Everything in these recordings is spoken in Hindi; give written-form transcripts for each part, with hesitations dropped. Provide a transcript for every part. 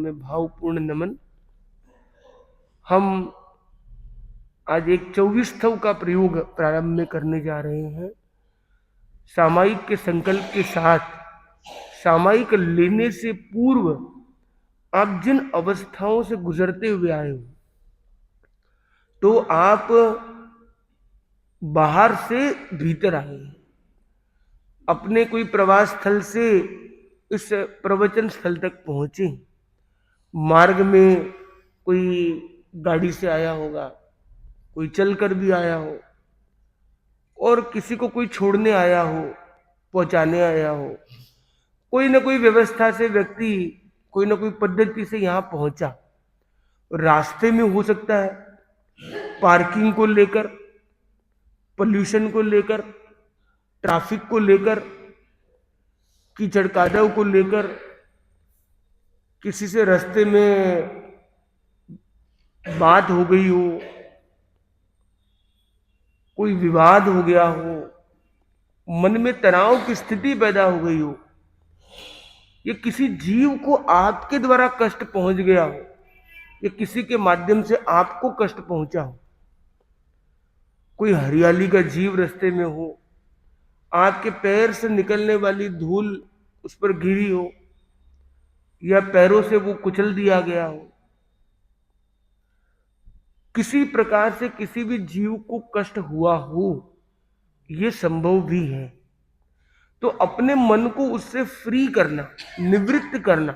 में भावपूर्ण नमन। हम आज एक 24 का प्रयोग प्रारंभ में करने जा रहे हैं। सामायिक के संकल्प के साथ सामायिक लेने से पूर्व आप जिन अवस्थाओं से गुजरते हुए आए हो, तो आप बाहर से भीतर आए, अपने कोई प्रवास स्थल से इस प्रवचन स्थल तक पहुंचे। मार्ग में कोई गाड़ी से आया होगा, कोई चलकर भी आया हो, और किसी को कोई छोड़ने आया हो, पहुंचाने आया हो। कोई ना कोई व्यवस्था से व्यक्ति कोई ना कोई पद्धति से यहां पहुंचा। रास्ते में हो सकता है पार्किंग को लेकर, पोल्यूशन को लेकर, ट्रैफिक को लेकर, कीचड़ कादव को लेकर, किसी से रास्ते में बात हो गई हो, कोई विवाद हो गया हो, मन में तनाव की स्थिति पैदा हो गई हो, ये किसी जीव को आपके द्वारा कष्ट पहुंच गया हो, या किसी के माध्यम से आपको कष्ट पहुंचा हो। कोई हरियाली का जीव रास्ते में हो, आपके पैर से निकलने वाली धूल उस पर गिरी हो, या पैरों से वो कुचल दिया गया हो। किसी प्रकार से किसी भी जीव को कष्ट हुआ हो, यह संभव भी है। तो अपने मन को उससे फ्री करना, निवृत्त करना,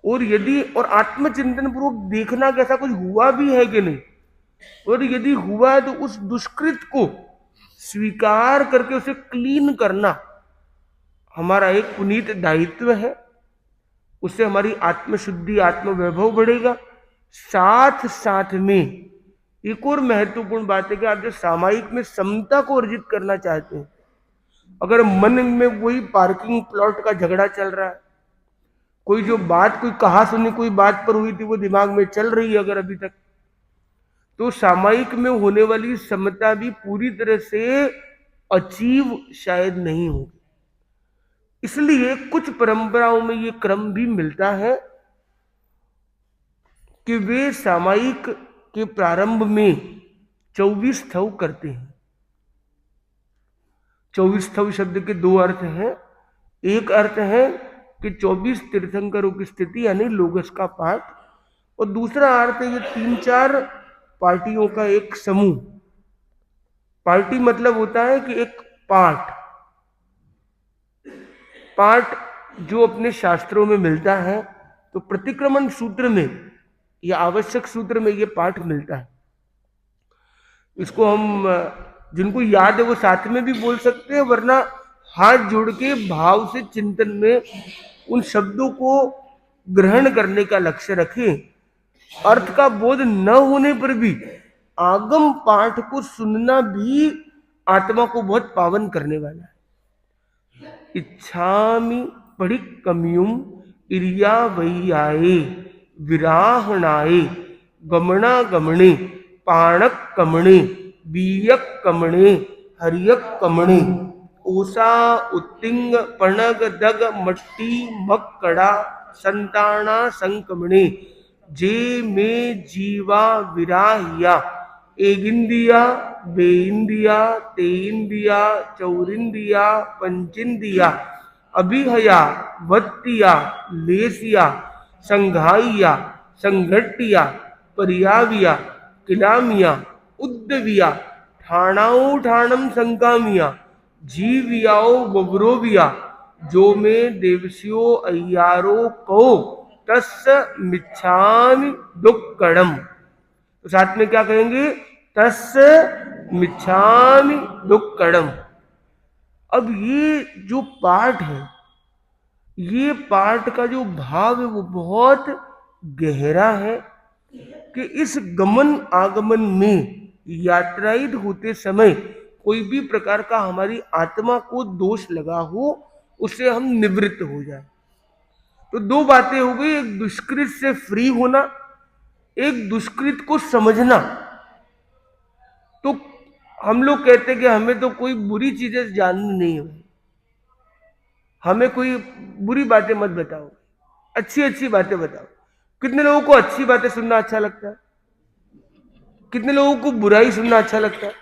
और आत्मचिंतन पूर्वक देखना कि ऐसा कुछ हुआ भी है कि नहीं, और यदि हुआ है तो उस दुष्कृत को स्वीकार करके उसे क्लीन करना हमारा एक पुनीत दायित्व है। उससे हमारी आत्मशुद्धि, आत्मवैभव बढ़ेगा। साथ साथ में एक और महत्वपूर्ण बात है कि आप जो सामायिक में समता को अर्जित करना चाहते हैं, अगर मन में वही पार्किंग प्लॉट का झगड़ा चल रहा है, कोई जो बात, कोई कहा सुनी कोई बात पर हुई थी, वो दिमाग में चल रही है अगर अभी तक, तो सामायिक में होने वाली समता भी पूरी तरह से अचीव शायद नहीं होगी। इसलिए कुछ परंपराओं में ये क्रम भी मिलता है कि वे सामायिक के प्रारंभ में 24 स्थव करते हैं। 24 स्थव शब्द के दो अर्थ हैं। एक अर्थ है कि 24 तीर्थंकरों की स्थिति यानी लोगस का पाठ, और दूसरा अर्थ है ये 3-4 पार्टियों का एक समूह। पार्टी मतलब होता है कि एक पाठ जो अपने शास्त्रों में मिलता है, तो प्रतिक्रमण सूत्र में या आवश्यक सूत्र में ये पाठ मिलता है। इसको हम, जिनको याद है वो साथ में भी बोल सकते हैं, वरना हाथ जोड़ के भाव से चिंतन में उन शब्दों को ग्रहण करने का लक्ष्य रखें। अर्थ का बोध न होने पर भी आगम पाठ को सुनना भी आत्मा को बहुत पावन करने वाला है। इच्छामि पढ़िकम्युम इरिया वैयाये विराहणाये गमना गमणे पाणक कमणे बीयक कमणे हरियक कमणे ओसा उत्तिंग पणग दग मट्टी मक्कड़ा संताना संकमणे जे में जीवा विराहिया एगिंदिया बेइंदिया तेइंदिया चौरिंदिया पंचिंदिया अभिहया वत्तिया लेसिया संघाइया संघट्टिया परियाविया किलामिया उद्दविया ठाणाओ ठाणम संकामिया जीवियाओ बबरोविया जो में देवसियो अय्यारो को तस् मिच्छामि दुक्कड़म। तो साथ में क्या कहेंगे? तस् मिच्छामि दुक्कड़म। अब ये जो पाठ है, ये पाठ का जो भाव है वो बहुत गहरा है कि इस गमन आगमन में यात्रायित होते समय कोई भी प्रकार का हमारी आत्मा को दोष लगा हो, उससे हम निवृत्त हो जाए। तो दो बातें हो गई, एक दुष्कृत से फ्री होना, एक दुष्कृत को समझना। तो हम लोग कहते कि हमें तो कोई बुरी चीजें जाननी नहीं है, हमें कोई बुरी बातें मत बताओ। अच्छी अच्छी बातें बताओ। कितने लोगों को अच्छी बातें सुनना अच्छा लगता है? कितने लोगों को बुराई सुनना अच्छा लगता है?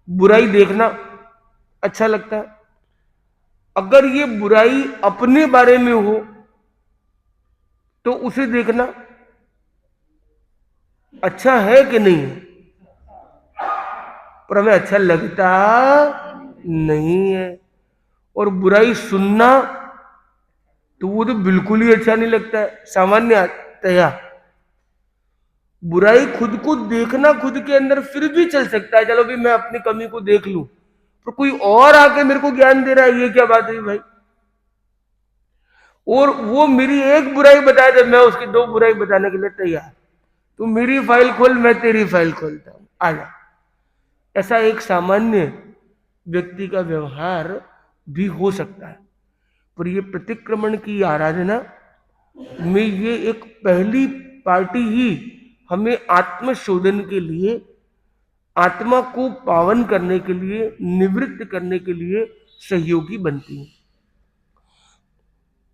बुराई देखना अच्छा लगता है? अगर ये बुराई अपने बारे में हो तो उसे देखना अच्छा है कि नहीं है? पर हमें अच्छा लगता नहीं है। और बुराई सुनना तो वो तो बिल्कुल ही अच्छा नहीं लगता है सामान्यतया। बुराई खुद को देखना खुद के अंदर फिर भी चल सकता है, चलो भी मैं अपनी कमी को देख लूं, पर कोई और आके मेरे को ज्ञान दे रहा है, ये क्या बात है भाई? और वो मेरी एक बुराई बताए तो मैं उसकी दो बुराई बताने के लिए तैयार। तू मेरी फाइल खोल, मैं तेरी फाइल खोलता हूं, आजा। ऐसा एक सामान्य व्यक्ति का व्यवहार भी हो सकता है। पर ये प्रतिक्रमण की आराधना में ये एक पहली पार्टी ही हमें आत्मशोधन के लिए, आत्मा को पावन करने के लिए, निवृत्त करने के लिए सहयोगी बनती है।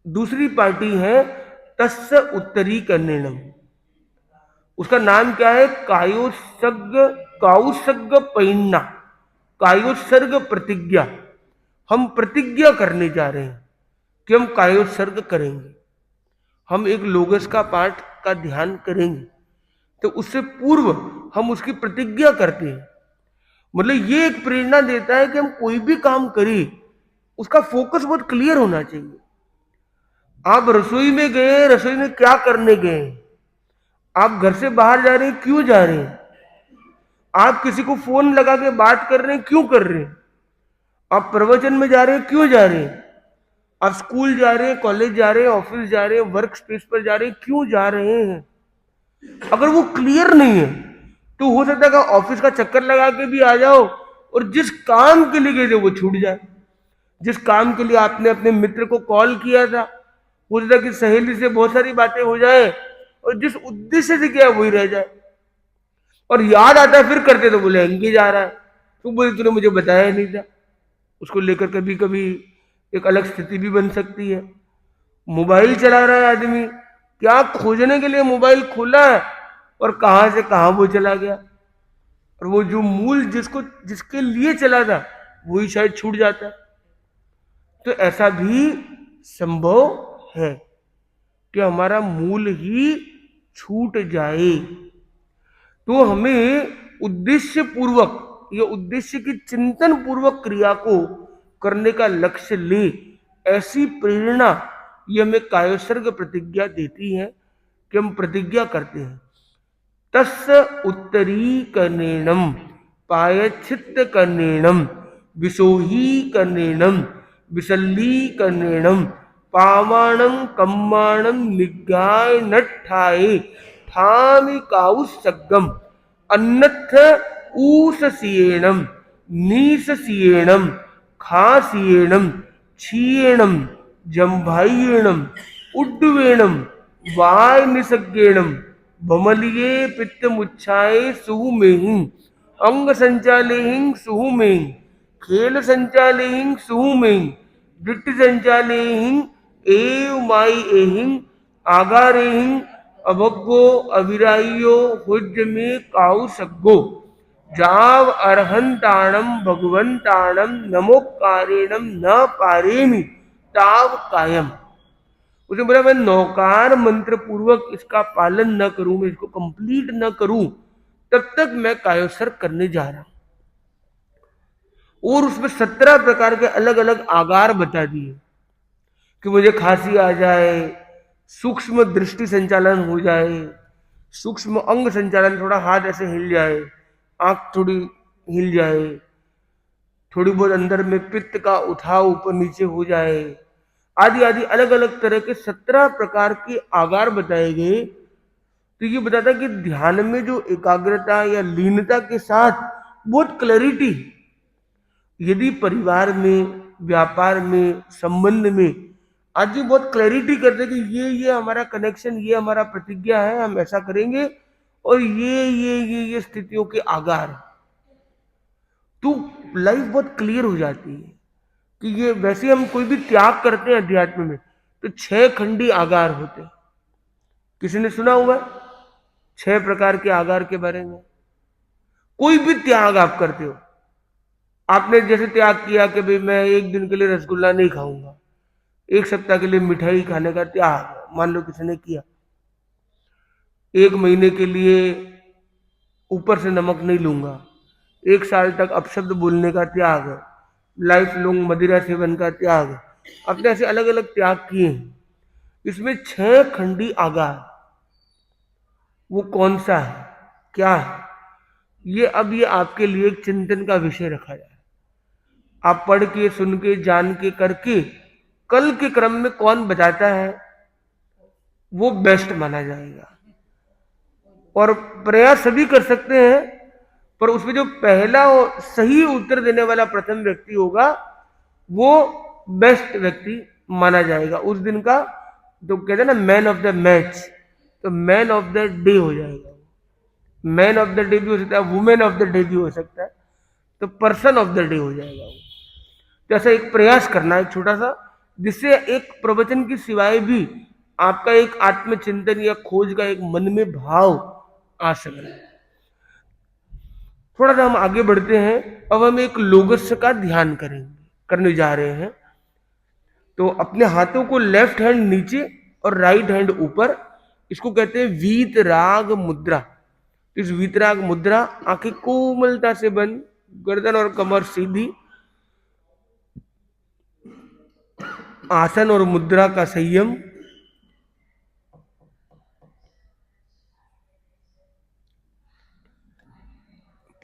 दूसरी पार्टी है तस्य उत्तरी कर्णेनम। उसका नाम क्या है? कायोत्सर्ग, काउसर्ग पैन्ना, कायोत्सर्ग प्रतिज्ञा। हम प्रतिज्ञा करने जा रहे हैं कि हम कायोत्सर्ग करेंगे, हम एक लोगस का पाठ का ध्यान करेंगे। तो उससे पूर्व हम उसकी प्रतिज्ञा करते हैं। मतलब ये एक प्रेरणा देता है कि हम कोई भी काम करें उसका फोकस बहुत क्लियर होना चाहिए। आप रसोई में गए, रसोई में क्या करने गए? आप घर से बाहर जा रहे हैं, क्यों जा रहे हैं? आप किसी को फोन लगा के बात कर रहे हैं, क्यों कर रहे हैं? आप प्रवचन में जा रहे हैं, क्यों जा रहे हैं? आप स्कूल जा रहे हैं, कॉलेज जा रहे हैं, ऑफिस जा रहे हैं, वर्क स्पेस पर जा रहे हैं, क्यों जा रहे हैं? अगर वो क्लियर नहीं है तो हो सकता है कि ऑफिस का चक्कर लगा के भी आ जाओ और जिस काम के लिए गए थे वो छूट जाए। जिस काम के लिए आपने अपने मित्र को कॉल किया था, हो सकता है कि सहेली से बहुत सारी बातें हो जाए और जिस उद्देश्य से किया वही रह जाए। और याद आता है फिर करते तो बोले एंगेज आ रहा है, तो बोले तूने मुझे बताया नहीं था। उसको लेकर कभी कभी एक अलग स्थिति भी बन सकती है। मोबाइल चला रहा है आदमी, क्या खोजने के लिए मोबाइल खोला है और कहां से कहां वो चला गया, और वो जो मूल जिसको जिसके लिए चला था वही शायद छूट जाता है। तो ऐसा भी संभव है कि हमारा मूल ही छूट जाए। तो हमें उद्देश्य पूर्वक, ये उद्देश्य की चिंतन पूर्वक क्रिया को करने का लक्ष्य ले, ऐसी प्रेरणा ये हमें कायोत्सर्ग प्रतिज्ञा देती है कि हम प्रतिज्ञा करते हैं। तस्य उत्तरी कर्णेनम पायच्छित्त कर्णेनम विशोही कर्णेनम विसल्ली कर्णेनम पावाणम कम्माणम निगाय नठाए ठामि काउसग्गम अन्नथ ऊससीयेणम नीससीयेणम खासीयेणम क्षीयेणम जम्भायेणम उड्डवेणम वाय निसग्गेणम भमलिये पित्त मुच्छाए सुहुमेहि अंग संचालेहिं सुहुमेहि खेल संचालेहिं सुहुमेहि दृष्टि संचालेहिं एव माई एहिं आगारेहिं अभग्गो अविराइयो हुज में काउ सग्गो जाव अर्हंताणम भगवंताणम नमोकारेणम न पारेमि ताव कायम। उसने बोला मैं नौकार मंत्र पूर्वक इसका पालन न करूं, मैं इसको कंप्लीट न करूं, तब तक मैं कायोत्सर्ग करने जा रहा हूं। और उसमें 17 प्रकार के अलग अलग आगार बता दिए कि मुझे खांसी आ जाए, सूक्ष्म दृष्टि संचालन हो जाए, सूक्ष्म अंग संचालन, थोड़ा हाथ ऐसे हिल जाए, आंख थोड़ी हिल जाए, थोड़ी बहुत अंदर में पित्त का उठाव ऊपर नीचे हो जाए, आदि आदि अलग अलग तरह के 17 प्रकार के आगार बताए गए। तो ये बताता कि ध्यान में जो एकाग्रता या लीनता के साथ बहुत क्लैरिटी, यदि परिवार में, व्यापार में, संबंध में आज भी बहुत क्लैरिटी करते कि ये हमारा कनेक्शन, ये हमारा प्रतिज्ञा है, हम ऐसा करेंगे, और ये स्थितियों के आगार, तो लाइफ बहुत क्लियर हो जाती है कि ये वैसे हम कोई भी त्याग करते हैं अध्यात्म में, तो 6 खंडी आगार होते। किसी ने सुना हुआ है 6 प्रकार के आगार के बारे में? कोई भी त्याग आप करते हो, आपने जैसे त्याग किया कि भाई मैं एक दिन के लिए रसगुल्ला नहीं खाऊंगा, एक सप्ताह के लिए मिठाई खाने का त्याग मान लो किसी ने किया, एक महीने के लिए ऊपर से नमक नहीं लूंगा, एक साल तक अपशब्द बोलने का त्याग, लाइफ लॉन्ग मदिरा सेवन का त्याग, अपने ऐसे अलग अलग त्याग किए हैं। इसमें 6 खंडी आगार, वो कौन सा है, क्या है, ये आपके लिए एक चिंतन का विषय रखा जाए। आप पढ़ के, सुन के, जान के, करके कल के क्रम में कौन बचाता है वो बेस्ट माना जाएगा। और प्रयास सभी कर सकते हैं, पर उसमें जो पहला सही उत्तर देने वाला प्रथम व्यक्ति होगा वो बेस्ट व्यक्ति माना जाएगा उस दिन का। तो कहते हैं ना मैन ऑफ द मैच, तो मैन ऑफ द डे हो जाएगा। मैन ऑफ द डे भी हो सकता है, वुमेन ऑफ द डे भी हो सकता है, तो पर्सन ऑफ द डे हो जाएगा वो। तो ऐसा एक प्रयास करना है छोटा सा, जिससे एक प्रवचन की सिवाय भी आपका एक आत्मचिंतन या खोज का एक मन में भाव आ सके। थोड़ा सा हम आगे बढ़ते हैं। अब हम एक लोगस का ध्यान करने जा रहे हैं। तो अपने हाथों को लेफ्ट हैंड नीचे और राइट हैंड ऊपर, इसको कहते हैं वीतराग मुद्रा। इस वीतराग मुद्रा, आंखें कोमलता से बंद, गर्दन और कमर सीधी, आसन और मुद्रा का संयम,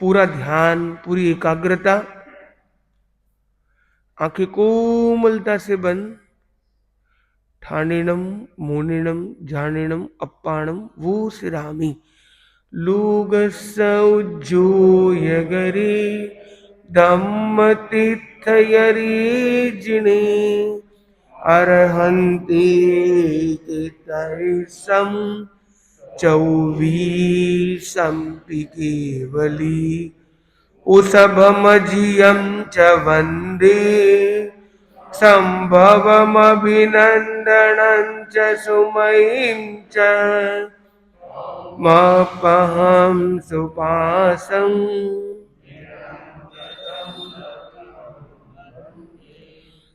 पूरा ध्यान, पूरी एकाग्रता, आंखें कोमलता से बंद, ठाणिणम मोनिणम झाणिणम अप्पाणम वो सिरामी लोगसौज्जोयगरे धम्मतीर्थयरी जिणे अर्हन्ति कितैसं चौवीसंपि केवली उसभमजियं च वन्दे संभवमभिनन्दनं च सुमयीं च मपहं सुपासं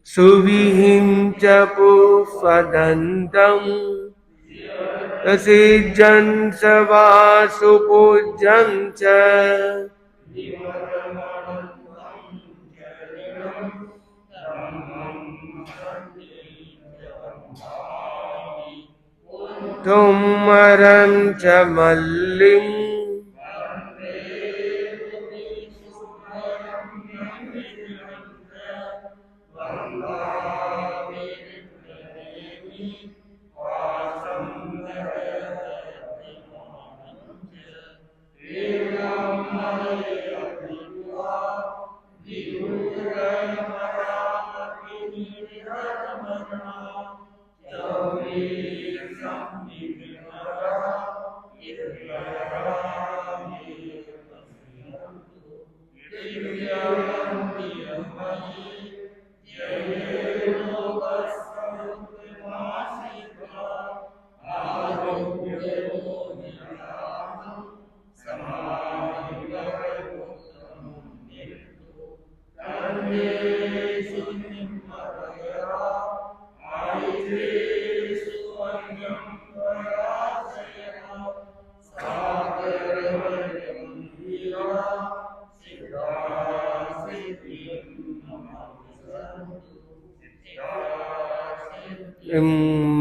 सुविहिं च पुष्पदन्तं सिज्जं स वा सुपूज्यं च तुमरं च मल्लिं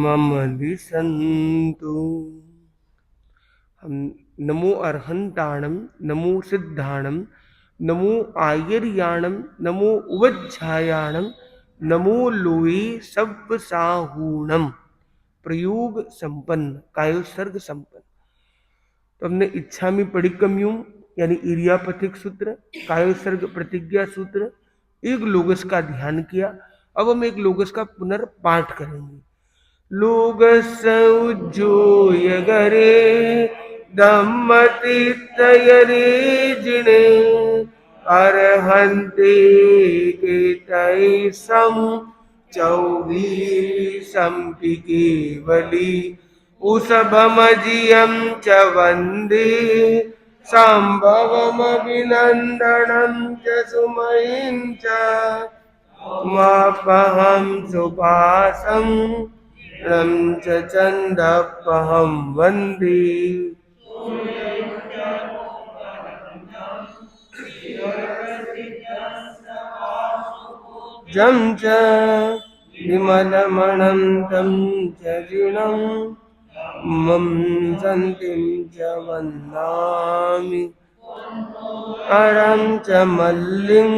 मम दिशन्तु। हम नमो अर्हन्ताणम, नमो सिद्धाणम, नमो आयर्याणम, नमो उवज्झायाणम, नमो लोये सव्यसाहूणम प्रयोग संपन्न, कायोत्सर्ग संपन्न। तो हमने इच्छा में परिकम्युम यानी इरियापथिक सूत्र, कायोत्सर्ग प्रतिज्ञा सूत्र, एक लोगस का ध्यान किया। अब हम एक लोगस का पुनर्पाठ करेंगे। लोगसौज्जोयगरे धम्मतीर्थयरे जिने अर्हन्ति कितैसं चौवीसंपि केवली उषभमजियं च वन्दे शाम्भवमभिनन्दनं च सुमहिं च मापहं सुपासं लं च चन्दपहं वन्दे जं च विमलमणन्तं च जिनं मम सन्तिं च वन्दामि अरं च मल्लिं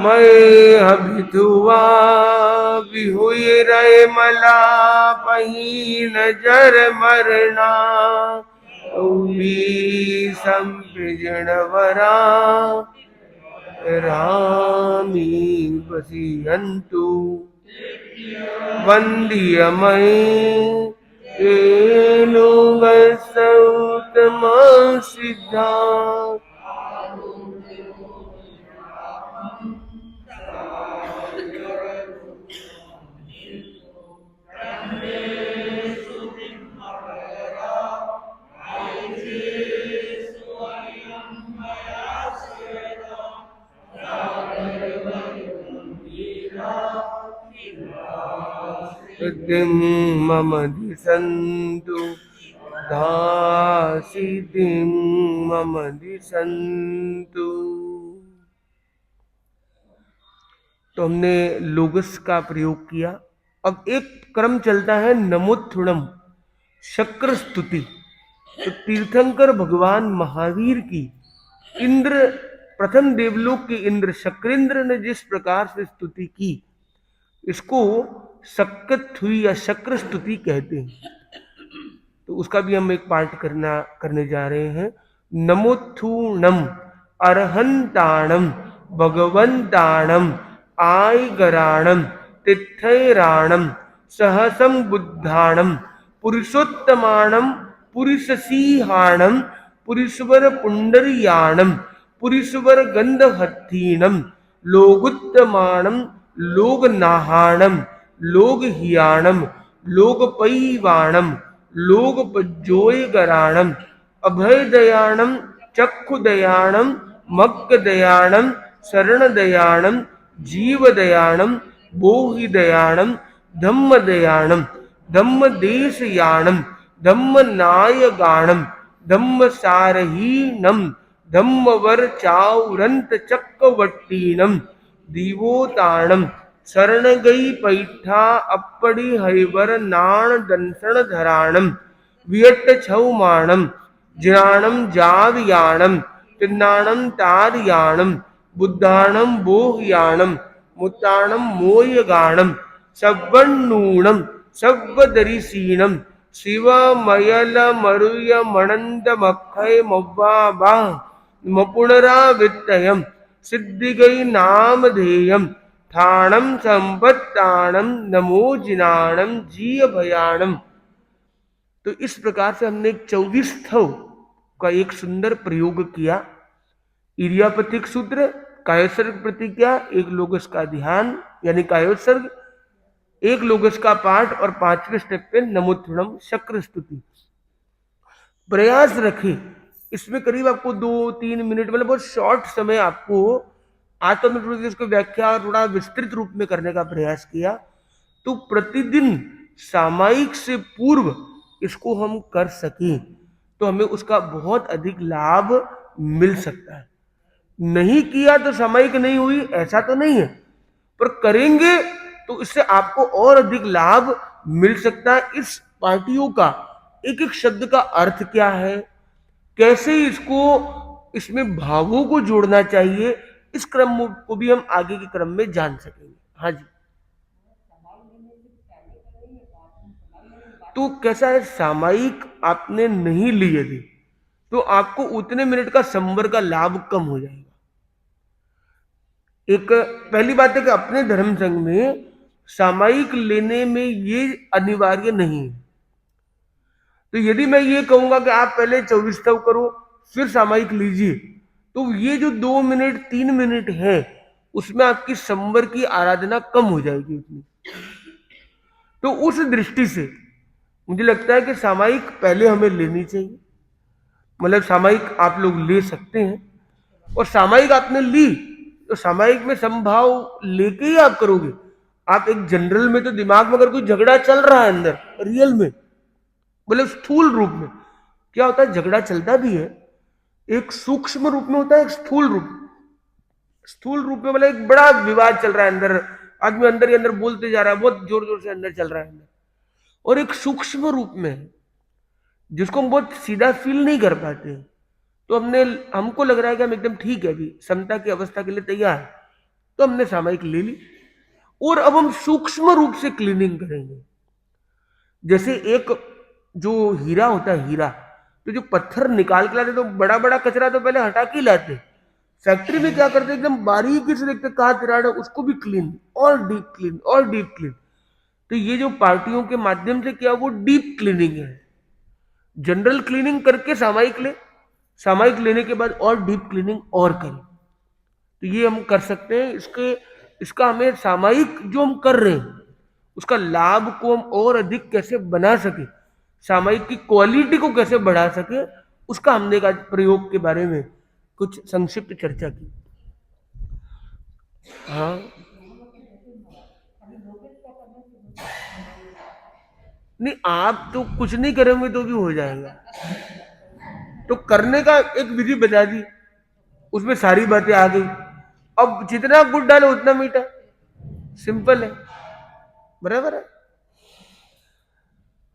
मैं हबितुआ बिहुई मला पही नजर मरना संपिजणवरा रामी बसियन्तु वन्द्यमयी लोकसौतमा सिद्धा मम दिशन्तु दासीतिं मम दिशन्तु। तो हमने लोगस का प्रयोग किया। अब एक क्रम चलता है नमोत्थुणम, शक्र स्तुति। तो तीर्थंकर भगवान महावीर की इंद्र, प्रथम देवलोक के इंद्र शक्रेंद्र ने जिस प्रकार से स्तुति की, इसको शक्कत हुई या शक्र स्तुति कहते हैं। तो उसका भी हम एक पाठ करने जा रहे हैं। नमोत्थुणम अर्हंताणम भगवंताणम आयगराणम तिथैराणम सहसं बुद्धाणम पुरुषोत्तमाणम पुरुषसीहाणम पुरीश्वर पुंडरियाणम पुरीश्वर गंधहत्थीणम लोगुत्तमाणम लोगनाहाणम लोगहियाणम लोगपैवाणम लोगपज्जोयगराणम अभयदयाणम चक्षुदयाणम मग्गदयाणम शरणदयाणम जीवदयाणम बोहिदयाणम धम्मदयाणम धम्मदेशयाणम धम्मनायगाणम धम्मसारहीनम धम्मवरचाउरंत चक्रवट्टीनम दीवोताणम शरणगई पैठा अपड़ी हरिवर नाण दंसण धराणम वियट छौमाणम जिराणम जावयाणम तिन्नाणम तारयाणम बुद्धाणम बोहयाणम मुताणम मोयगाणम सव्वन्नूणम सव्वदरिसीणम शिवमयल मरुय मणंद मखय मव्वाबा मपुनरावित्तयम सिद्धिगई नामधेयम ठाणम संपत्ताणम नमोजिनाणम जीय भयाणम। तो इस प्रकार से हमने 24 स्थव का एक सुंदर प्रयोग किया। इरियापतिक सूत्र, कायोत्सर्ग प्रतिज्ञा, एक लोगस का ध्यान यानी कायोत्सर्ग, एक लोगस का पाठ और 5वें स्टेप पे नमोत्थुणम शक्र स्तुति। प्रयास रखें, इसमें करीब आपको 2-3 मिनट मतलब बहुत शॉर्ट समय आपको 8 मिनट इसको व्याख्या और थोड़ा विस्तृत रूप में करने का प्रयास किया। तो प्रतिदिन सामायिक से पूर्व इसको हम कर सकें तो हमें उसका बहुत अधिक लाभ मिल सकता है। नहीं किया तो सामायिक नहीं हुई ऐसा तो नहीं है, पर करेंगे तो इससे आपको और अधिक लाभ मिल सकता है। इस पार्टियों का एक एक शब्द का अर्थ क्या है, कैसे इसको इसमें भावों को जोड़ना चाहिए, इस क्रम को भी हम आगे के क्रम में जान सकेंगे। हाँ जी, तो कैसा है, सामायिक आपने नहीं लिए थे तो आपको उतने मिनट का संवर का लाभ कम हो जाएगा। एक पहली बात है कि अपने धर्म संघ में सामयिक लेने में ये अनिवार्य नहीं है। तो यदि मैं ये कहूंगा कि आप पहले 24 तव करो फिर सामयिक लीजिए, तो ये जो 2 मिनट 3 मिनट है उसमें आपकी संवर की आराधना कम हो जाएगी उतनी। तो उस दृष्टि से मुझे लगता है कि सामयिक पहले हमें लेनी चाहिए, मतलब सामयिक आप लोग ले सकते हैं। और सामयिक आपने ली तो सामयिक में समभाव लेके ही आप करोगे। आप एक जनरल में तो दिमाग में अगर कोई झगड़ा चल रहा है अंदर रियल में, मतलब स्थूल रूप में क्या होता है, झगड़ा चलता भी है, एक सूक्ष्म रूप में होता है, एक स्थूल रूप। स्थूल रूप में मतलब एक बड़ा विवाद चल रहा है अंदर, आदमी अंदर ही अंदर बोलते जा रहा है, बहुत जोर जोर से अंदर चल रहा है अंदर। और एक सूक्ष्म रूप में जिसको हम बहुत सीधा फील नहीं कर पाते, तो हमको लग रहा है कि हम एकदम ठीक है, अभी समता की अवस्था के लिए तैयार है, तो हमने सामयिक ले ली। और अब हम सूक्ष्म रूप से क्लीनिंग करेंगे। जैसे एक जो हीरा होता है, हीरा तो जो पत्थर निकाल के लाते तो बड़ा बड़ा कचरा तो पहले हटा के लाते, फैक्ट्री में क्या करते एकदम बारीकी से देखते कहाँ तिराड़ है उसको भी क्लीन, और डीप क्लीन और डीप क्लीन। तो ये जो पार्टियों के माध्यम से किया वो डीप क्लीनिंग है। जनरल क्लीनिंग करके सामयिक ले, सामयिक लेने के बाद और डीप क्लीनिंग और करें, तो ये हम कर सकते हैं। इसका हमें सामयिक जो हम कर रहे हैं उसका लाभ को हम और अधिक कैसे बना सके, सामयिक की क्वालिटी को कैसे बढ़ा सके, उसका हमने आज प्रयोग के बारे में कुछ संक्षिप्त चर्चा की। हाँ, नहीं आप तो कुछ नहीं करेंगे तो भी हो जाएगा। तो करने का एक विधि बता दी, उसमें सारी बातें आ गई। अब जितना गुड़ डालो उतना मीठा, सिंपल है, बराबर है।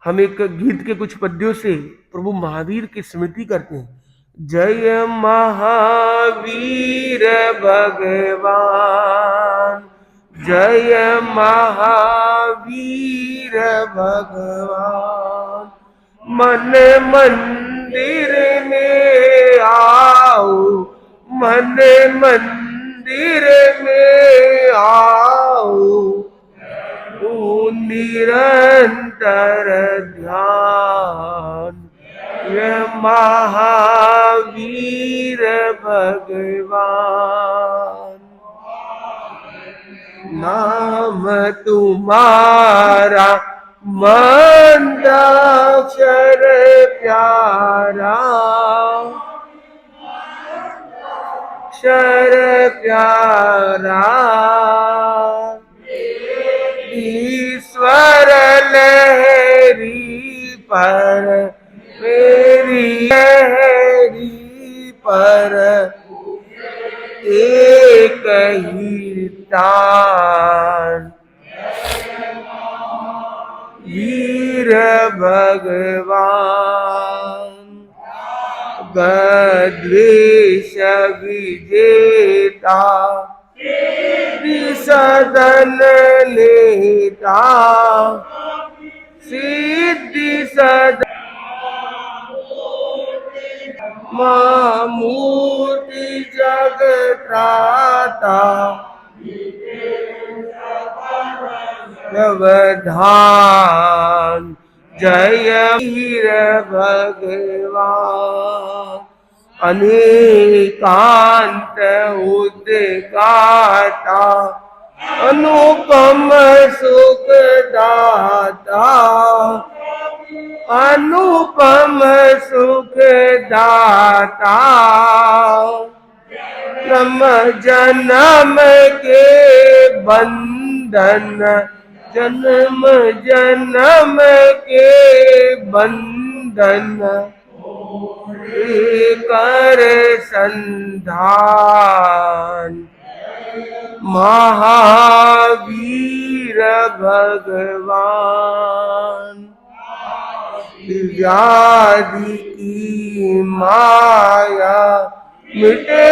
हम एक गीत के कुछ पद्यों से प्रभु महावीर की स्मृति करते हैं। जय महावीर भगवान, जय महावीर भगवान, मन मंदिर में आओ, मन मंदिर में आओ, निरंतर ध्यान, ये महावीर भगवान, नाम तुम्हारा मंदाक्षर प्यारा, अक्षर प्यारा, ईश्वर लहरी पर मेरी लहरी पर एक ही तान, वीर भगवान, गद्वेष विजेता, सदन लेता, सिद्धि सदन मामूर्ति जगत्राता, व्यवधान, जय वीर भगवान, अनेकांत उद्गाता, अनुपम सुखदाता, अनुपम सुखदाता, जन्म जन्म के बंधन, जन्म जन्म के बंधन कर संधान, महावीर भगवान, व्याधि की माया मिटे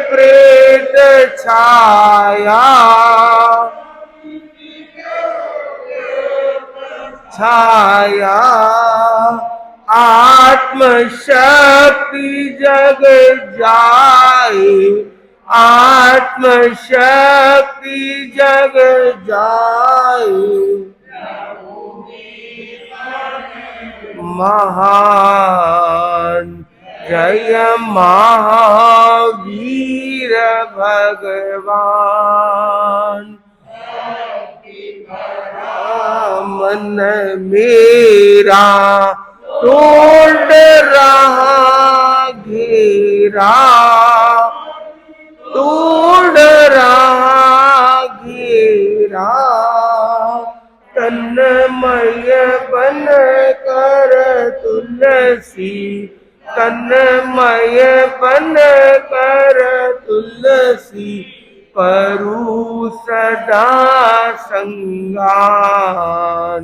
प्रेत छाया, छाया, आत्म शक्ति जग जाए, आत्म शक्ति जग जाए, महान जय महावीर भगवान। मन मेरा तोड़ रहा घेरा, तोड़ रहा घेरा, तन्मय बन कर तुलसी, तन्मय बन कर तुलसी, करू सदा संगान।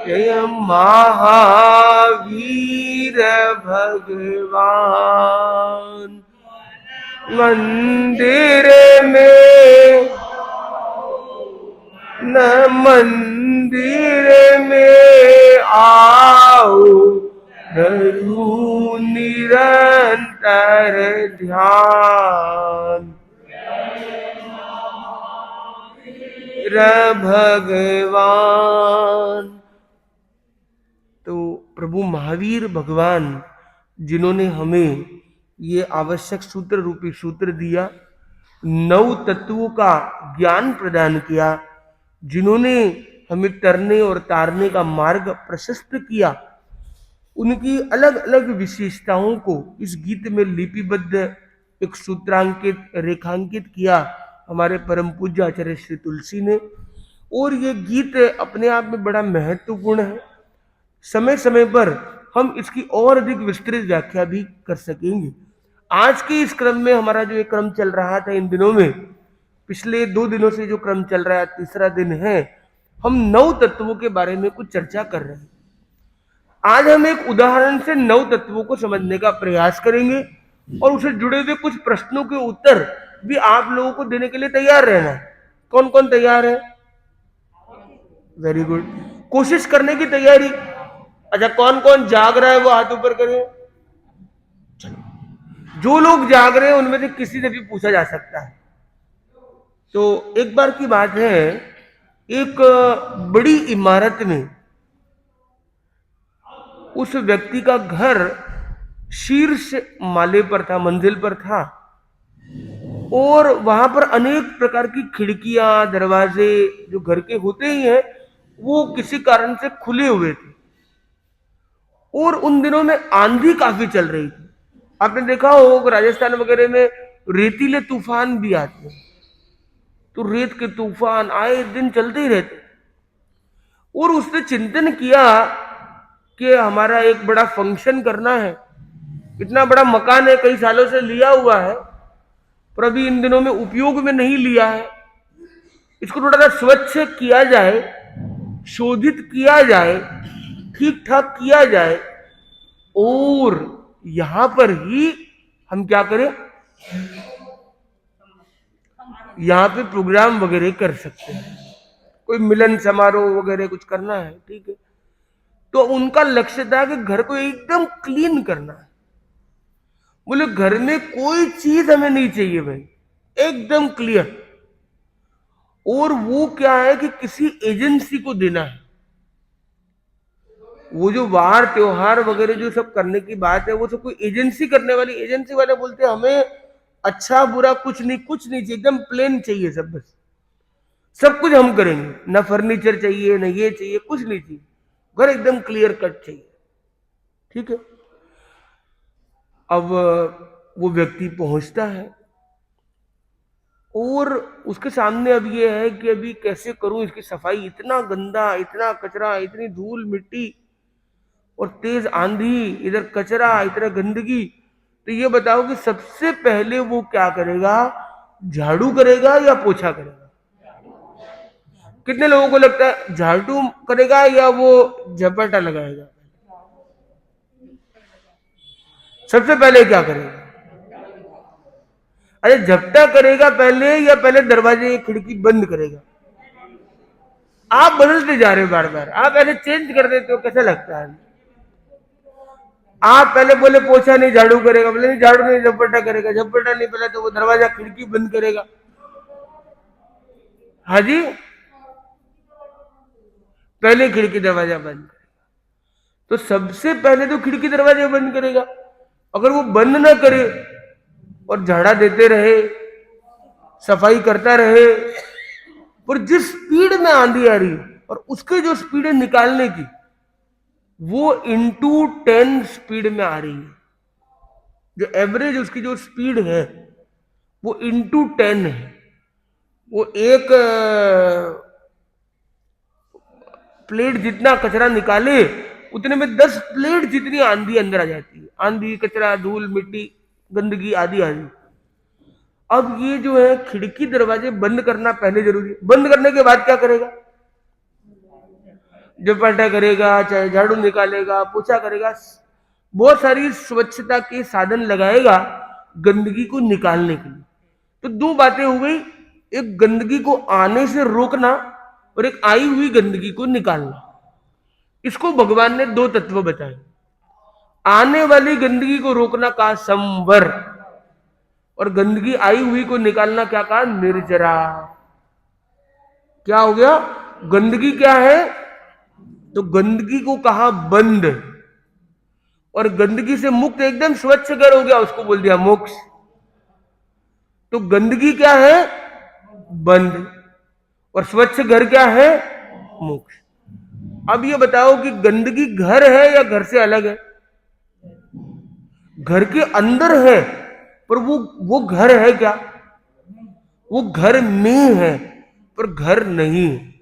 जय महावीर भगवान। मंदिर में न मंदिर में आओ, धरू निरंतर ध्यान। भगवान तो प्रभु महावीर भगवान जिन्होंने हमें ये आवश्यक सूत्र रूपी सूत्र दिया, 9 तत्वों का ज्ञान प्रदान किया, जिन्होंने हमें तरने और तारने का मार्ग प्रशस्त किया, उनकी अलग अलग विशेषताओं को इस गीत में लिपिबद्ध एक सूत्रांकित रेखांकित किया हमारे परम पूज्य आचार्य श्री तुलसी ने। और ये गीत अपने आप में बड़ा महत्वपूर्ण है। समय समय पर हम इसकी और अधिक विस्तृत व्याख्या भी कर सकेंगे। आज के इस क्रम में हमारा जो ये क्रम चल रहा था इन दिनों में, पिछले 2 दिनों से जो क्रम चल रहा है, तीसरा दिन है, हम 9 तत्वों के बारे में कुछ चर्चा कर रहे हैं। आज हम एक उदाहरण से 9 तत्वों को समझने का प्रयास करेंगे और उसे जुड़े हुए कुछ प्रश्नों के उत्तर भी आप लोगों को देने के लिए तैयार रहना है। कौन कौन तैयार है? Very good. कोशिश करने की तैयारी। अच्छा, कौन कौन जाग रहा है वो हाथ ऊपर करें। चलो, जो लोग जाग रहे हैं उनमें से किसी से भी पूछा जा सकता है। तो एक बार की बात है, एक बड़ी इमारत में उस व्यक्ति का घर शीर्ष माले पर था, मंजिल पर था, और वहां पर अनेक प्रकार की खिड़कियां, दरवाजे जो घर के होते ही हैं, वो किसी कारण से खुले हुए थे। और उन दिनों में आंधी काफी चल रही थी। आपने देखा होगा राजस्थान वगैरह में रेतीले तूफान भी आते हैं, तो रेत के तूफान आए दिन चलते ही रहते। और उसने चिंतन किया कि हमारा एक बड़ा फंक्शन करना है, इतना बड़ा मकान है, कई सालों से लिया हुआ है, पर अभी इन दिनों में उपयोग में नहीं लिया है। इसको थोड़ा सा स्वच्छ किया जाए, शोधित किया जाए, ठीक ठाक किया जाए, और यहां पर ही हम क्या करें, यहां पे प्रोग्राम वगैरह कर सकते हैं, कोई मिलन समारोह वगैरह कुछ करना है, ठीक है। तो उनका लक्ष्य था कि घर को एकदम क्लीन करना है। बोले घर में कोई चीज हमें नहीं चाहिए भाई, एकदम क्लियर। और वो क्या है कि किसी एजेंसी को देना है। वो जो वार त्योहार वगैरह जो सब करने की बात है, वो सब कोई एजेंसी करने वाली, एजेंसी वाले बोलते हैं हमें अच्छा बुरा कुछ नहीं चाहिए, एकदम प्लेन चाहिए सब, बस सब कुछ हम करेंगे, ना फर्नीचर चाहिए, ना ये चाहिए, कुछ नहीं चाहिए, घर एकदम क्लियर कट चाहिए, ठीक है। अब वो व्यक्ति पहुंचता है और उसके सामने अब ये है कि अभी कैसे करूं इसकी सफाई, इतना गंदा, इतना कचरा, इतनी धूल मिट्टी और तेज आंधी, इधर कचरा, इधर गंदगी। तो ये बताओ कि सबसे पहले वो क्या करेगा, झाड़ू करेगा या पोछा करेगा? कितने लोगों को लगता है झाड़ू करेगा या वो झपटा लगाएगा? सबसे पहले क्या करेगा? अरे झपटा करेगा पहले या पहले दरवाजे खिड़की बंद करेगा? आप बदलते जा रहे हो बार बार, आप ऐसे चेंज कर देते हो, कैसा लगता है? आप पहले बोले पोछा नहीं झाड़ू करेगा, बोले नहीं झाड़ू नहीं झपटा करेगा, झपटा नहीं पहले तो वो दरवाजा खिड़की बंद करेगा। हाँ जी, पहले खिड़की दरवाजा बंद करेगा। तो सबसे पहले तो खिड़की दरवाजा बंद करेगा। अगर वो बंद ना करे और झाड़ा देते रहे, सफाई करता रहे, पर जिस स्पीड में आंधी आ रही है और उसके जो स्पीड है निकालने की, वो इंटू 10 स्पीड में आ रही है। जो एवरेज उसकी जो स्पीड है वो इंटू 10 है। वो एक प्लेट जितना कचरा निकाले उतने में 10 प्लेट जितनी आंधी अंदर आ जाती है। आंधी, कचरा, धूल, मिट्टी, गंदगी आदि आदि। अब ये जो है खिड़की दरवाजे बंद करना पहले जरूरी है। बंद करने के बाद क्या करेगा? झपटा करेगा, चाहे झाड़ू निकालेगा, पोछा करेगा, बहुत सारी स्वच्छता के साधन लगाएगा गंदगी को निकालने के लिए। तो दो बातें हो गई, एक गंदगी को आने से रोकना और एक आई हुई गंदगी को निकालना। इसको भगवान ने दो तत्व बताए। आने वाली गंदगी को रोकना कहा संवर, और गंदगी आई हुई को निकालना क्या कहा? निर्जरा। क्या हो गया? गंदगी क्या है? तो गंदगी को कहा बंद, और गंदगी से मुक्त एकदम स्वच्छ घर हो गया, उसको बोल दिया मोक्ष। तो गंदगी क्या है? बंद, और स्वच्छ घर क्या है? मोक्ष। अब ये बताओ कि गंदगी घर है या घर से अलग है? घर के अंदर है, पर वो घर है क्या? वो घर में है पर घर नहीं है।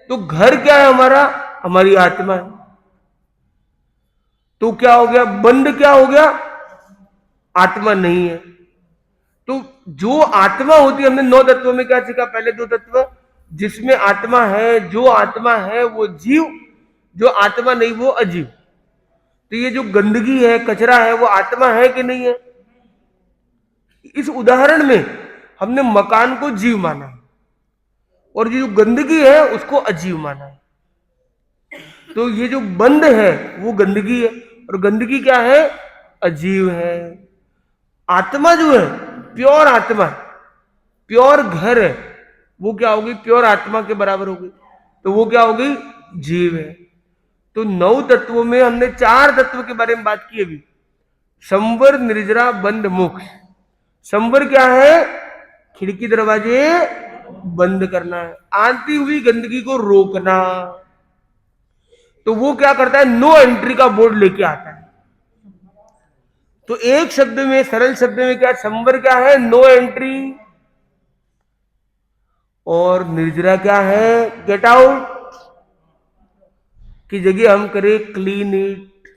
तो घर क्या है हमारा? हमारी आत्मा है। तो क्या हो गया? बंद क्या हो गया? आत्मा नहीं है। तो जो आत्मा होती है, हमने 9 तत्वों में क्या सीखा? पहले 2 तत्व, जिसमें आत्मा है, जो आत्मा है वो जीव, जो आत्मा नहीं वो अजीव। तो ये जो गंदगी है, कचरा है, वो आत्मा है कि नहीं है? इस उदाहरण में हमने मकान को जीव माना है और ये जो गंदगी है उसको अजीव माना है। तो ये जो बंद है वो गंदगी है, और गंदगी क्या है? अजीव है। आत्मा जो है, प्योर आत्मा, प्योर घर है, वो क्या होगी? प्योर आत्मा के बराबर होगी। तो वो क्या होगी? जीव है। तो 9 तत्वों में हमने 4 तत्व के बारे में बात की अभी। संवर, निर्जरा, बंद, मोक्ष। संवर क्या है? खिड़की दरवाजे बंद करना है, आती हुई गंदगी को रोकना। तो वो क्या करता है? नो एंट्री का बोर्ड लेके आता है। तो एक शब्द में, सरल शब्द में क्या? संवर क्या है? No entry. और निर्जरा क्या है? गेट आउट की जगह हम करें क्लीन इट,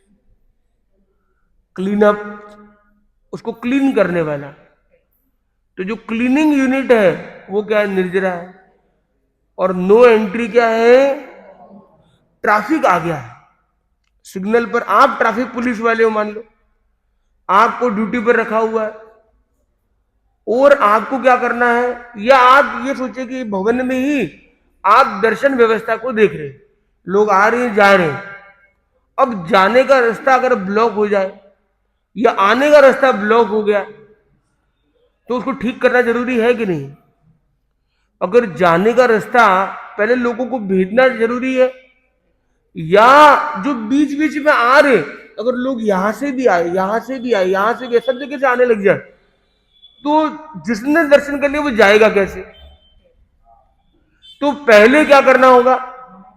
क्लीन अप, उसको क्लीन करने वाला। तो जो क्लीनिंग यूनिट है वो क्या है? निर्जरा है। और नो एंट्री क्या है? ट्रैफिक आ गया है सिग्नल पर, आप ट्रैफिक पुलिस वाले हो, मान लो आपको ड्यूटी पर रखा हुआ है, और आपको क्या करना है? या आप ये सोचे कि भवन में ही आप दर्शन व्यवस्था को देख रहे, लोग आ रहे हैं जा रहे हैं। अब जाने का रास्ता अगर ब्लॉक हो जाए या आने का रास्ता ब्लॉक हो गया तो उसको ठीक करना जरूरी है कि नहीं? अगर जाने का रास्ता पहले लोगों को भेजना जरूरी है, या जो बीच बीच में आ रहे, अगर लोग यहां से भी आए, यहां से भी आए, यहां से भी आए, सब जगह से आने लग जाए, तो जिसने दर्शन कर लिया वो जाएगा कैसे? तो पहले क्या करना होगा?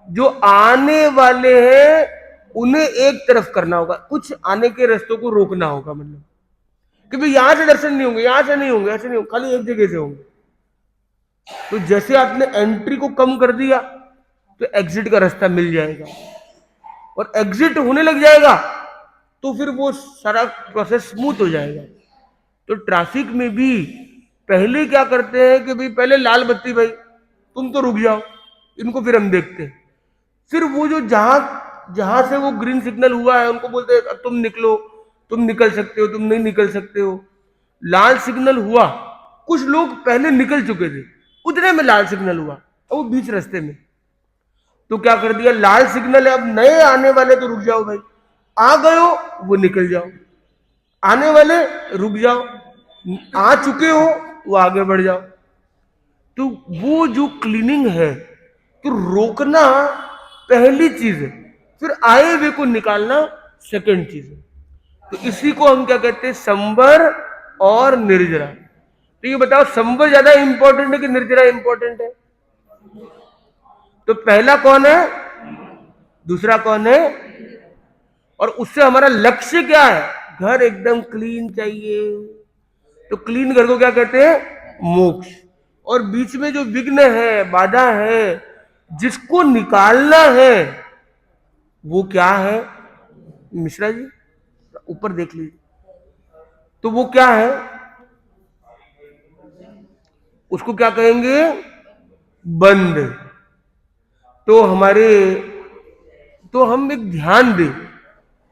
जो आने वाले हैं उन्हें एक तरफ करना होगा, कुछ आने के रास्तों को रोकना होगा। मतलब कि भाई यहां से दर्शन नहीं होंगे, यहां से नहीं होंगे, ऐसे नहीं होंगे, खाली एक जगह से होंगे। तो जैसे आपने एंट्री को कम कर दिया तो एग्जिट का रास्ता मिल जाएगा, और एग्जिट होने लग जाएगा तो फिर वो सारा प्रोसेस स्मूथ हो जाएगा। तो ट्रैफिक में भी पहले क्या करते हैं कि भाई पहले लाल बत्ती, भाई तुम तो रुक जाओ, इनको फिर हम देखते हैं। फिर वो जो जहां से वो ग्रीन सिग्नल हुआ है उनको बोलते हैं तुम निकलो, तुम निकल सकते हो, तुम नहीं निकल सकते हो। लाल सिग्नल हुआ, कुछ लोग पहले निकल चुके थे, उतने में लाल सिग्नल हुआ और वो बीच रास्ते में, तो क्या कर दिया? लाल सिग्नल है, अब नए आने वाले तो रुक जाओ भाई, आ गए हो वो निकल जाओ, आने वाले रुक जाओ, आ चुके हो वो आगे बढ़ जाओ। तो वो जो क्लीनिंग है, तो रोकना पहली चीज है, फिर आए हुए को निकालना सेकंड चीज है। तो इसी को हम क्या कहते हैं, संवर और निर्जरा। तो ये बताओ, संवर ज्यादा इंपॉर्टेंट है कि निर्जरा इंपॉर्टेंट है? तो पहला कौन है, दूसरा कौन है, और उससे हमारा लक्ष्य क्या है, घर एकदम क्लीन चाहिए। तो क्लीन घर को क्या कहते हैं, मोक्ष। और बीच में जो विघ्न है, बाधा है, जिसको निकालना है, वो क्या है मिश्रा जी, ऊपर देख लीजिए, तो वो क्या है, उसको क्या कहेंगे, बंद। तो हमारे, तो हम एक ध्यान दें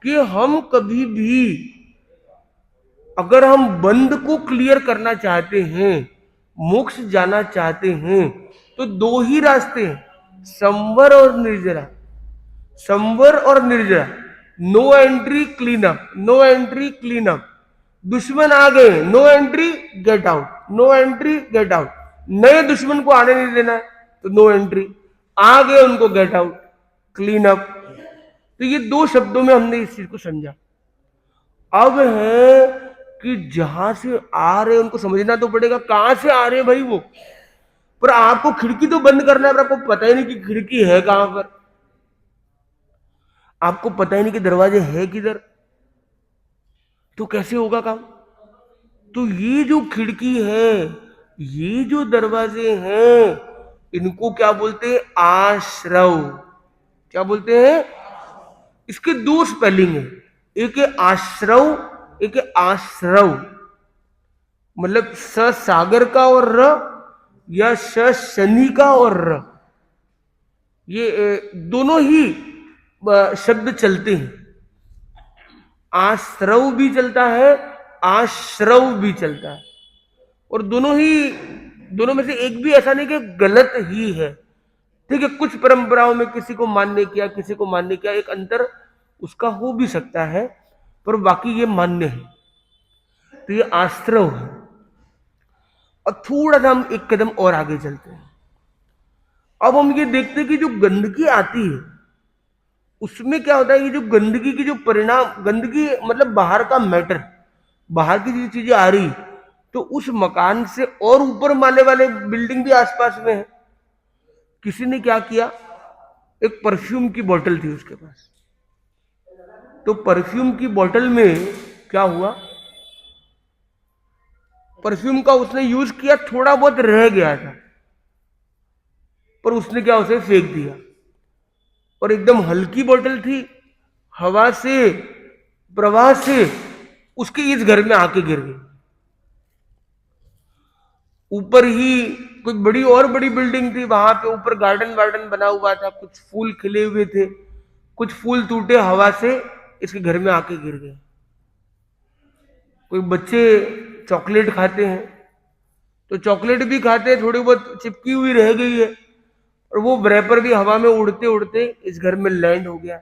कि हम कभी भी अगर हम बंद को क्लियर करना चाहते हैं, मोक्ष जाना चाहते हैं, तो दो ही रास्ते हैं, संवर और निर्जरा। संवर और निर्जरा, no entry clean up, no entry clean up. दुश्मन आ गए, no entry get out, no entry get out. नए दुश्मन को आने नहीं देना है, तो नो एंट्री। आ गए उनको गेट आउट, क्लीन अप। तो ये दो शब्दों में हमने इस चीज को समझा। अब है कि जहां से आ रहे उनको समझना तो पड़ेगा, कहां से आ रहे हैं भाई वो। पर आपको खिड़की तो बंद करना है, पर आपको पता ही नहीं कि खिड़की है कहां पर, आपको पता ही नहीं कि दरवाजे है किधर, तो कैसे होगा काम। तो ये जो खिड़की है, ये जो दरवाजे हैं, इनको क्या बोलते हैं, आश्रव। क्या बोलते हैं, इसके दो स्पेलिंग है, एक है आश्रव, एक है आश्रव। मतलब स सागर का और र, या श शनि का और र, ये दोनों ही शब्द चलते हैं। आश्रव भी चलता है, आश्रव भी चलता है, और दोनों ही, दोनों में से एक भी ऐसा नहीं कि गलत ही है। ठीक है, कुछ परंपराओं में किसी को मान्य किया, किसी को मान्य किया, एक अंतर उसका हो भी सकता है, पर बाकी ये मान्य है। तो ये आश्रव है। और थोड़ा सा हम एक कदम और आगे चलते हैं। अब हम ये देखते हैं कि जो गंदगी आती है, उसमें क्या होता है, ये जो गंदगी की जो परिणाम, गंदगी मतलब बाहर का मैटर, बाहर की जो चीजें आ रही, तो उस मकान से और ऊपर माले वाले बिल्डिंग भी आसपास में है। किसी ने क्या किया, एक परफ्यूम की बोतल थी उसके पास, तो परफ्यूम की बोतल में क्या हुआ, परफ्यूम का उसने यूज किया, थोड़ा बहुत रह गया था, पर उसने क्या, उसे फेंक दिया। और एकदम हल्की बोतल थी, हवा से, प्रवाह से उसके इस घर में आके गिर गई। ऊपर ही कुछ बड़ी और बड़ी बिल्डिंग थी, वहां पे ऊपर गार्डन वार्डन बना हुआ था, कुछ फूल खिले हुए थे, कुछ फूल टूटे हवा से इसके घर में आके गिर गए। कोई बच्चे चॉकलेट खाते हैं, तो चॉकलेट भी खाते हैं, थोड़ी बहुत चिपकी हुई रह गई है, और वो रैपर भी हवा में उड़ते उड़ते इस घर में लैंड हो गया।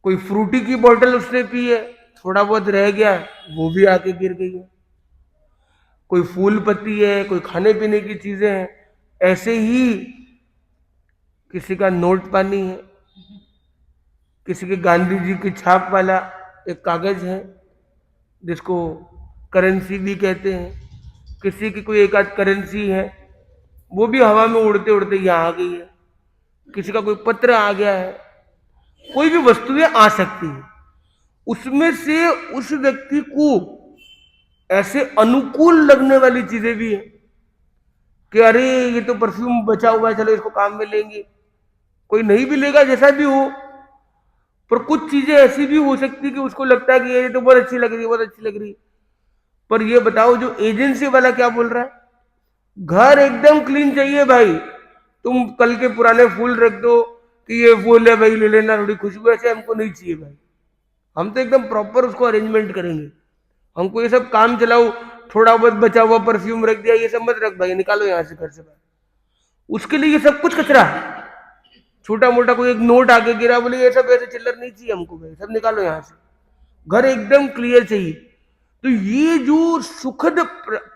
कोई फ्रूटी की बोतल उसने पी है, थोड़ा बहुत रह गया, वो भी आके गिर गई है। कोई फूल पत्ती है, कोई खाने पीने की चीजें हैं, ऐसे ही किसी का नोट पानी है, किसी के गांधी जी की छाप वाला एक कागज है जिसको करेंसी भी कहते हैं, किसी की कोई एक आध करेंसी है, वो भी हवा में उड़ते उड़ते यहाँ आ गई है। किसी का कोई पत्र आ गया है, कोई भी वस्तुएं आ सकती है। उसमें से उस व्यक्ति को ऐसे अनुकूल लगने वाली चीजें भी है कि अरे ये तो परफ्यूम बचा हुआ है, चलो इसको काम में लेंगे। कोई नहीं भी लेगा, जैसा भी हो, पर कुछ चीजें ऐसी भी हो सकती कि उसको लगता है कि ये तो बहुत अच्छी लग रही है, बहुत अच्छी लग रही है। पर ये बताओ, जो एजेंसी वाला क्या बोल रहा है, घर एकदम क्लीन चाहिए भाई, तुम कल के पुराने फूल रख दो कि ये फूल है भाई, ले लेना, थोड़ी खुशबू, ऐसे हमको नहीं चाहिए भाई। हम तो एकदम प्रॉपर उसको अरेंजमेंट करेंगे। हमको ये सब काम चलाओ, थोड़ा बहुत बचा हुआ परफ्यूम रख दिया, ये सब मत रख भाई, निकालो यहां से, घर से बाहर। उसके लिए ये सब कुछ कचरा है। छोटा मोटा कोई एक नोट आके गिरा, बोले ये सब ऐसे चिल्लर नहीं चाहिए हमको भाई, सब निकालो यहां से, घर एकदम क्लियर चाहिए। तो ये जो सुखद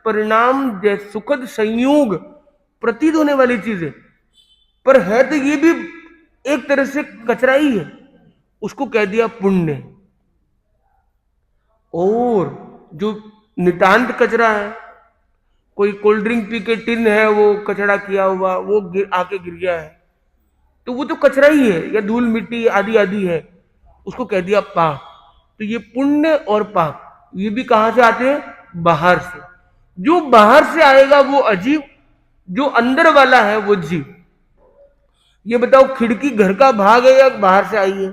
परिणाम, सुखद संयोग प्रतीत होने वाली चीज है, पर है तो ये भी एक तरह से कचरा ही है, उसको कह दिया पुण्य। और जो नितांत कचरा है, कोई कोल्ड ड्रिंक पी के टिन है वो कचरा किया हुआ, वो आके गिर गया है, तो वो तो कचरा ही है, या धूल मिट्टी आदि आदि है, उसको कह दिया पाप। तो ये पुण्य और पाप ये भी कहां से आते हैं? बाहर से। जो बाहर से आएगा वो अजीव, जो अंदर वाला है वो जीव। ये बताओ, खिड़की घर का भाग है या बाहर से आई है?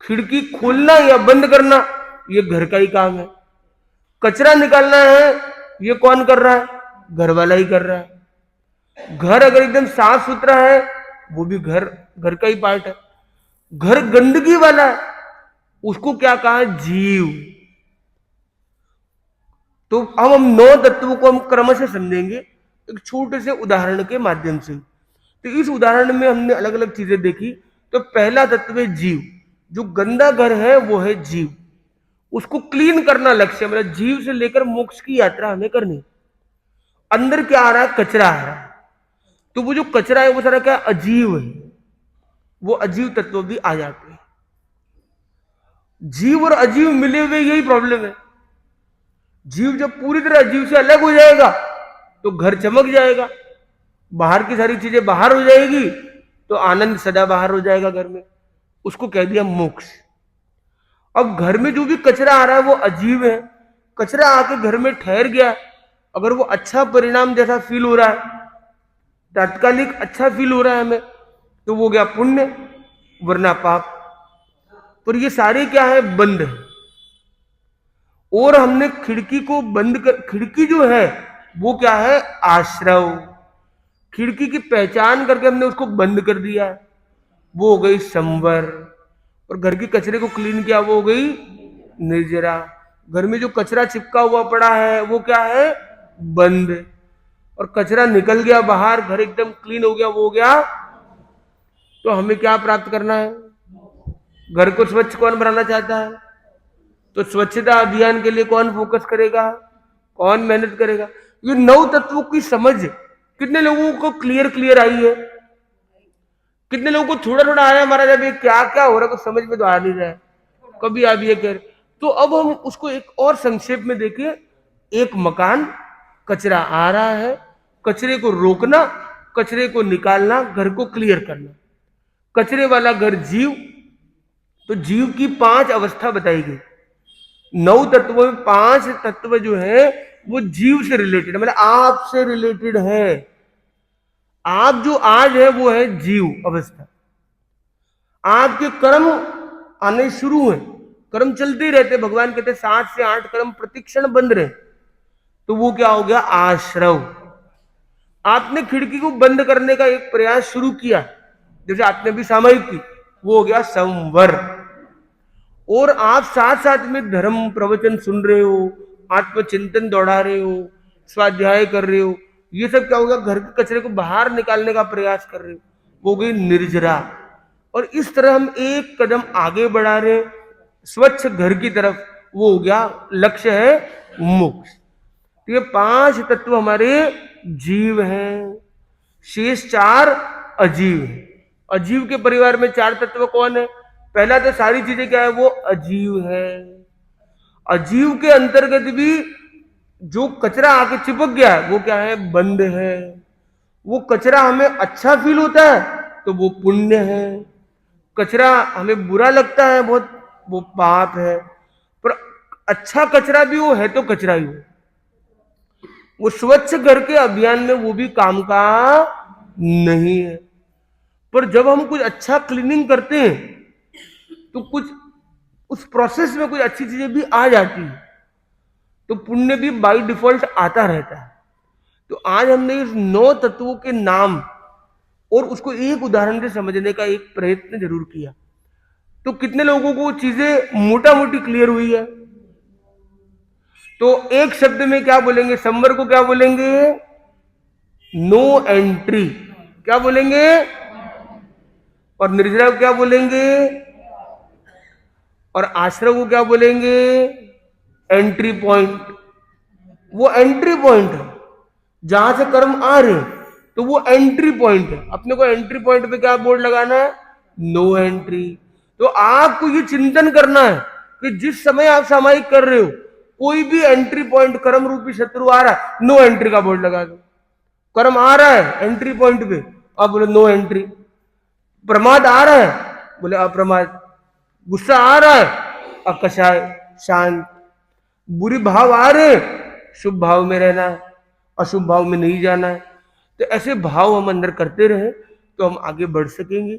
खिड़की खोलना या बंद करना ये घर का ही काम है। कचरा निकालना है ये कौन कर रहा है? घर वाला ही कर रहा है। घर अगर एकदम साफ सुथरा है वो भी घर का ही पार्ट है। घर गंदगी वाला है उसको क्या कहा? जीव। तो हम 9 तत्वों को हम क्रम से समझेंगे एक छोटे से उदाहरण के माध्यम से। तो इस उदाहरण में हमने अलग अलग चीजें देखी। तो पहला तत्व है जीव। जो गंदा घर है वो है जीव, उसको क्लीन करना लक्ष्य, मतलब जीव से लेकर मोक्ष की यात्रा हमें करनी। अंदर क्या आ रहा है? कचरा आ रहा है। तो वो जो कचरा है वो सारा क्या? अजीव है। वो अजीव तत्व भी आ जाते हैं। जीव और अजीव मिले हुए यही प्रॉब्लम है। जीव जब पूरी तरह अजीव से अलग हो जाएगा तो घर चमक जाएगा, बाहर की सारी चीजें बाहर हो जाएगी, तो आनंद सदा बाहर हो जाएगा घर में। उसको कह दिया मोक्ष। अब घर में जो भी कचरा आ रहा है वो अजीब है। कचरा आके घर में ठहर गया, अगर वो अच्छा परिणाम जैसा फील हो रहा है, तात्कालिक अच्छा फील हो रहा है हमें, तो वो गया पुण्य, वरना पाप। पर ये सारे क्या है? बंद है। और हमने खिड़की को बंद कर, खिड़की जो है वो क्या है? आश्रव। खिड़की की पहचान करके हमने उसको बंद कर दिया, वो हो गई संवर। और घर के कचरे को क्लीन किया, वो हो गई निर्जरा। घर में जो कचरा चिपका हुआ पड़ा है वो क्या है? बंद। और कचरा निकल गया बाहर, घर एकदम क्लीन हो गया, वो हो गया। तो हमें क्या प्राप्त करना है? घर को स्वच्छ कौन बनाना चाहता है? तो स्वच्छता अभियान के लिए कौन फोकस करेगा? कौन मेहनत करेगा? ये 9 तत्वों की समझ कितने लोगों को क्लियर आई है? कितने लोगों को थोड़ा थोड़ा आया? हमारा जब ये क्या क्या हो रहा है कुछ समझ में तो आ नहीं रहा है, कभी आप ये कह रहे। तो अब हम उसको एक और संक्षेप में देखें। एक मकान, कचरा आ रहा है, कचरे को रोकना, कचरे को निकालना, घर को क्लियर करना। कचरे वाला घर जीव। तो जीव की 5 अवस्था बताई गई। 9 तत्वों में 5 तत्व जो है वो जीव से रिलेटेड, मतलब आप से रिलेटेड है। आप जो आज है वो है जीव अवस्था। आपके कर्म आने शुरू हैं, कर्म चलते ही रहते। भगवान कहते 7 से 8 कर्म प्रतिक्षण बंद रहे, तो वो क्या हो गया? आश्रव। आपने खिड़की को बंद करने का एक प्रयास शुरू किया, जैसे आपने भी सामयिक की, वो हो गया संवर। और आप साथ साथ में धर्म प्रवचन सुन रहे हो, आत्मचिंतन दौड़ा रहे हो, स्वाध्याय कर रहे हो, ये सब क्या हो गया? घर के कचरे को बाहर निकालने का प्रयास कर रहे हो, वो गई निर्जरा। और इस तरह हम एक कदम आगे बढ़ा रहे स्वच्छ घर की तरफ, वो हो गया लक्ष्य है मोक्ष। तो ये 5 तत्व हमारे जीव हैं, शेष 4 अजीव है। अजीव के परिवार में 4 तत्व कौन है? पहला तो सारी चीजें क्या है? वो अजीव है। अजीव के अंतर्गत भी जो कचरा आके चिपक गया है वो क्या है? बंद है। वो कचरा हमें अच्छा फील होता है तो वो पुण्य है, कचरा हमें बुरा लगता है बहुत, वो पाप है। पर अच्छा कचरा भी वो है तो कचरा ही हो। वो स्वच्छ घर के अभियान में वो भी काम का नहीं है। पर जब हम कुछ अच्छा क्लीनिंग करते हैं तो कुछ उस प्रोसेस में कुछ अच्छी चीजें भी आ जाती है, तो पुण्य भी बाय डिफॉल्ट आता रहता है। तो आज हमने इस 9 तत्वों के नाम और उसको एक उदाहरण से समझने का एक प्रयत्न जरूर किया। तो कितने लोगों को चीजें मोटा मोटी क्लियर हुई है? तो एक शब्द में क्या बोलेंगे? संवर को क्या बोलेंगे? No entry. क्या बोलेंगे? और निर्जरा को क्या बोलेंगे? और आश्रय को क्या बोलेंगे? Entry point. वो एंट्री पॉइंट है जहां से कर्म आ रहे हैं, तो वो एंट्री पॉइंट है। अपने को एंट्री पॉइंट पे क्या बोर्ड लगाना है? No entry. तो आपको ये चिंतन करना है कि जिस समय आप सामायिक कर रहे हो, कोई भी एंट्री पॉइंट कर्म रूपी शत्रु आ रहा है, नो एंट्री का बोर्ड लगा दो। कर्म आ रहा है एंट्री पॉइंट पे, आप बोले नो एंट्री। प्रमाद आ रहा है, बोले अप्रमाद। गुस्सा आ रहा है, अकषाय, शांत। बुरी भाव आ रहे, शुभ भाव में रहना है, अशुभ भाव में नहीं जाना है। तो ऐसे भाव हम अंदर करते रहे तो हम आगे बढ़ सकेंगे।